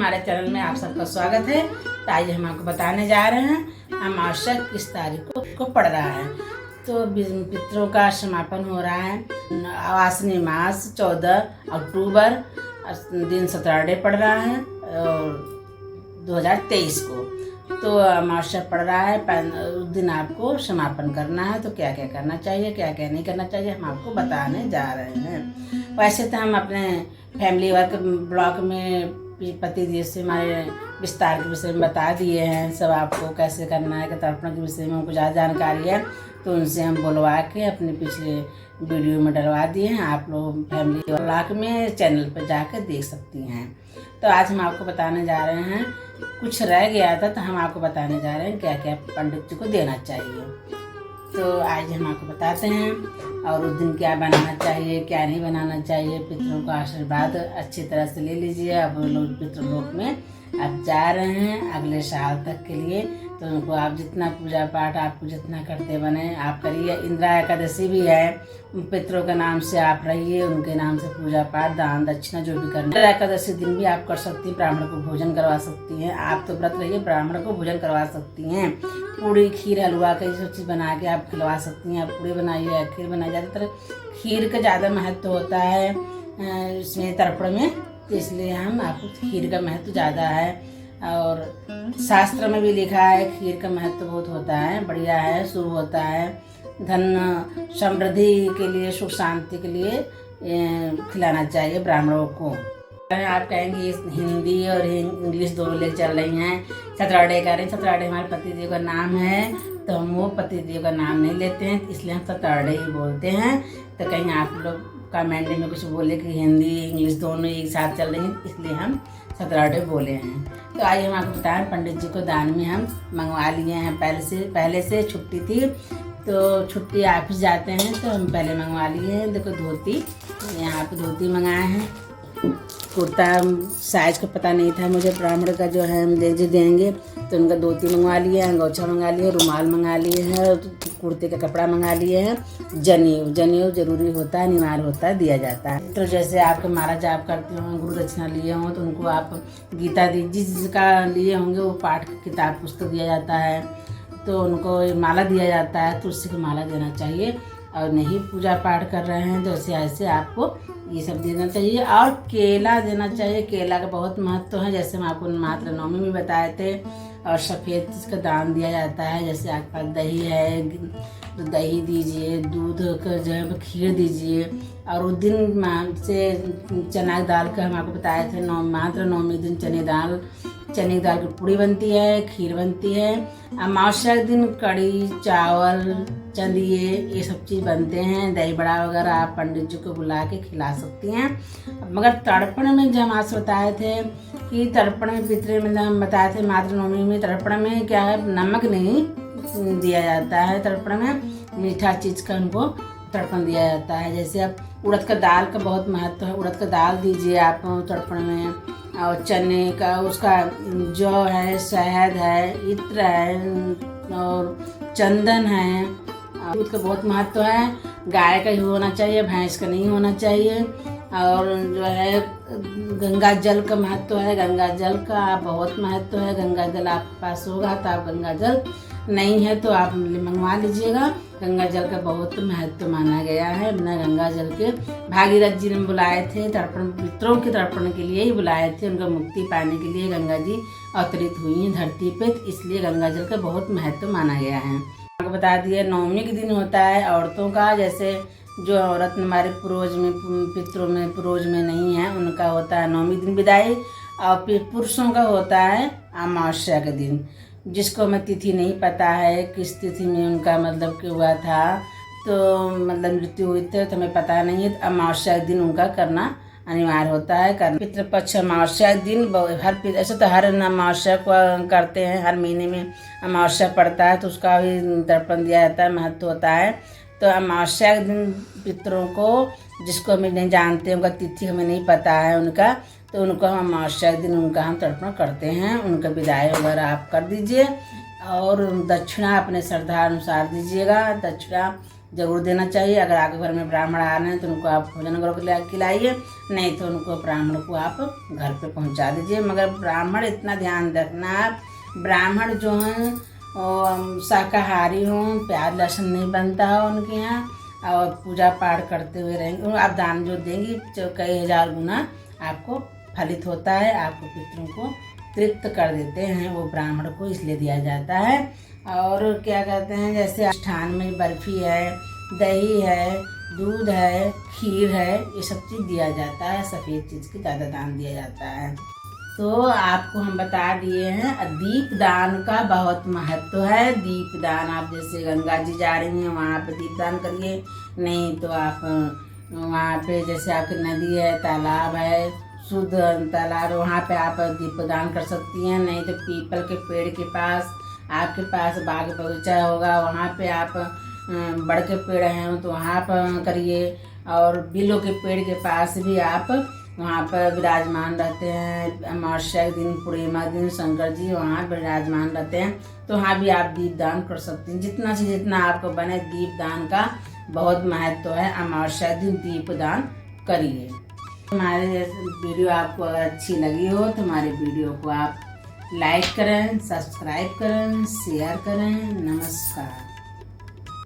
हमारे चैनल में आप सबका स्वागत है। तो आइए हम आपको बताने जा रहे हैं अमावस्या किस तारीख को पड़ रहा है। तो पितरों का समापन हो रहा है आश्विन मास 14 अक्टूबर, दिन सैटरडे पड़ रहा है और 2023 को। तो अमावस्या पड़ रहा है, उस दिन आपको समापन करना है। तो क्या क्या करना चाहिए, क्या क्या नहीं करना चाहिए, हम आपको बताने जा रहे हैं। वैसे तो हम अपने फैमिली वर्क ब्लॉग में पति देव से हमारे विस्तार के विषय में बता दिए हैं सब, आपको कैसे करना है, तर्पण के विषय में हमको ज़्यादा जानकारी है तो उनसे हम बुलवा के अपने पिछले वीडियो में डलवा दिए हैं। आप लोग फैमिली ब्लॉग में चैनल पर जाकर देख सकती हैं। तो आज हम आपको बताने जा रहे हैं, कुछ रह गया था तो हम आपको बताने जा रहे हैं क्या क्या पंडित जी को देना चाहिए। तो आज हम आपको बताते हैं और उस दिन क्या बनाना चाहिए, क्या नहीं बनाना चाहिए। पितरों का आशीर्वाद अच्छी तरह से ले लीजिए। अब लोग पितृलोक में आप जा रहे हैं अगले साल तक के लिए, तो उनको आप जितना पूजा पाठ आपको जितना करते बने आप करिए। इंदिरा एकादशी भी है, पितरों के नाम से आप रहिए, उनके नाम से पूजा पाठ दान दक्षिणा जो भी करना। इंदिरा एकादशी दिन भी आप कर सकती हैं, ब्राह्मण को भोजन करवा सकती हैं। आप तो व्रत रहिए, ब्राह्मण को भोजन करवा सकती हैं। पूड़ी खीर हलवा कई सब चीज़ बना के आप खिलवा सकती हैं। आप पूड़ी बनाइए या खीर बनाइए, ज़्यादातर खीर का ज़्यादा महत्व होता है इसमें तर्पण में, तो इसलिए हम आपको खीर का महत्व ज़्यादा है। और शास्त्र में भी लिखा है खीर का महत्व बहुत होता है, बढ़िया है, शुभ होता है। धन समृद्धि के लिए, सुख शांति के लिए खिलाना चाहिए ब्राह्मणों को। आप कहेंगे हिंदी और इंग्लिश दोनों ले चल रही हैं, सैटरडे कर रही हैं। सैटरडे हमारे पतिदेव का नाम है तो हम वो पतिदेव का नाम नहीं लेते हैं, इसलिए हम सैटरडे ही बोलते हैं। तो कहीं आप लोग कमेंट में कुछ बोले कि हिंदी इंग्लिश दोनों एक साथ चल रही हैं, इसलिए हम सैटरडे बोले हैं। तो आइए हम आपको बताएं, पंडित जी को दान में हम मंगवा लिए हैं। पहले से छुट्टी थी तो छुट्टी ऑफिस जाते हैं तो हम पहले मंगवा लिए हैं। देखो धोती, यहाँ पे धोती मंगाए हैं। कुर्ता साइज का पता नहीं था मुझे, ब्राह्मण का जो है हम देंगे तो उनका धोती मंगवा लिए हैं, अंगोछा मंगा लिए, रुमाल मंगा लिए हैं, कुर्ते का कपड़ा मंगा लिए हैं। जनेऊ जरूरी होता है, अनिवार्य होता है, दिया जाता है। तो जैसे आपके महाराज जाप करते हो, गुरु दक्षिणा लिए हों तो उनको आप गीता जिसका लिए होंगे वो पाठ किताब पुस्तक दिया जाता है, तो उनको माला दिया जाता है, तुलसी की माला देना चाहिए। और नहीं पूजा पाठ कर रहे हैं तो ऐसे आपको ये सब देना चाहिए। और केला देना चाहिए, केला का बहुत महत्व है, जैसे हम आपको मात्र नवमी में बताए थे। और सफ़ेद चीज़ का दान दिया जाता है, जैसे आपके पास दही है तो दही दीजिए, दूध का जो है खीर दीजिए। और उस दिन से चना दाल का हम आपको बताए थे, मात्र नवमी दिन चने की दाल की पूड़ी बनती है, खीर बनती है। अमावस्या के दिन कड़ी चावल चंदिए ये सब चीज़ बनते हैं। दही बड़ा वगैरह आप पंडित जी को बुला के खिला सकती हैं। मगर तर्पण में जो हम आज बताए थे कि तर्पण में पितरे में हम बताए थे मात्र नवमी में तर्पण में क्या है, नमक नहीं दिया जाता है। तर्पण में मीठा चीज़ का उनको तर्पण दिया जाता है। जैसे आप उड़द का दाल का बहुत महत्व है, उड़द का दाल दीजिए आप तर्पण में। और चने का उसका जौ है, शहद है, इत्र है और चंदन है। दूध का बहुत महत्व है, गाय का ही होना चाहिए, भैंस का नहीं होना चाहिए। और जो है गंगा जल का महत्व है, गंगा जल का बहुत महत्व है। गंगा जल आपके पास होगा तो आप गंगा जल, नहीं है तो आप मंगवा लीजिएगा। गंगा जल का बहुत महत्व माना गया है। बिना गंगा जल के भागीरथ जी ने बुलाए थे तर्पण, पितरों के तर्पण के लिए ही बुलाए थे। उनका मुक्ति पाने के लिए गंगा जी अवतरित हुई हैं धरती पे, इसलिए गंगा जल का बहुत महत्व माना गया है। आपको बता दिया नवमी के दिन होता है औरतों का, जैसे जो औरत हमारे पूर्वज में पितरों में पूर्वज में नहीं है उनका होता है नवमी दिन विदाई। और फिर पुरुषों का होता है अमावस्या के दिन, जिसको हमें तिथि नहीं पता है किस तिथि में उनका मतलब कि हुआ था, तो मतलब मृत्यु हुई थी तो हमें पता नहीं है। तो अमावस्या के दिन उनका करना अनिवार्य होता है। पितृपक्ष अमावस्या दिन हर ऐसे तो हर अमावस्या को करते हैं, हर महीने में अमावस्या पड़ता है तो उसका भी तर्पण दिया जाता है, महत्व होता है। तो अमावस्या के दिन पितरों को, जिसको हम नहीं जानते, उनका तिथि हमें नहीं पता है उनका, तो उनको हम अमावस्या के दिन उनका हम तर्पण करते हैं। उनका विदाई वगैरह आप कर दीजिए और दक्षिणा अपने श्रद्धा अनुसार दीजिएगा। दक्षिणा जरूर देना चाहिए। अगर आपके घर में ब्राह्मण आ रहे हैं तो उनको आप भोजन करके खिलाइए, नहीं तो उनको ब्राह्मण को आप घर पे पहुंचा दीजिए। मगर ब्राह्मण इतना ध्यान रखना, आप ब्राह्मण जो हैं शाकाहारी हों, प्याज लहसुन नहीं बनता हो उनके यहाँ, और पूजा पाठ करते हुए रहेंगे। आप दान जो देंगी जो कई हजार गुना आपको फलित होता है, आपको पितरों को तृप्त कर देते हैं वो ब्राह्मण को, इसलिए दिया जाता है। और क्या कहते हैं, जैसे अनुष्ठान में बर्फी है, दही है, दूध है, खीर है, ये सब चीज़ दिया जाता है। सफ़ेद चीज़ की ज़्यादा दान दिया जाता है। तो आपको हम बता दिए हैं, दीप दान का बहुत महत्व है। दीप दान आप जैसे गंगा जी जा रही हैं वहाँ पे दीप दान करिए, नहीं तो आप वहाँ पे जैसे आपकी नदी है, तालाब है, शुद्ध तालाब, वहाँ पे आप दीपदान कर सकती हैं। नहीं तो पीपल के पेड़ के पास, आपके पास बाग बगीचा होगा, वहाँ पे आप बड़ के पेड़ हैं तो वहाँ पर करिए। और बिलों के पेड़ के पास भी आप वहाँ पर विराजमान रहते हैं। अमावस्या के दिन, पूर्णिमा दिन शंकर जी वहाँ विराजमान रहते हैं, तो वहाँ भी आप दीप दान कर सकती हैं। जितना से जितना आपको बने, दीप दान का बहुत महत्व है। अमावस्या दिन दीप दान करिए। हमारे वीडियो आपको अगर अच्छी लगी हो तो हमारे वीडियो को आप लाइक करें, सब्सक्राइब करें, शेयर करें। नमस्कार।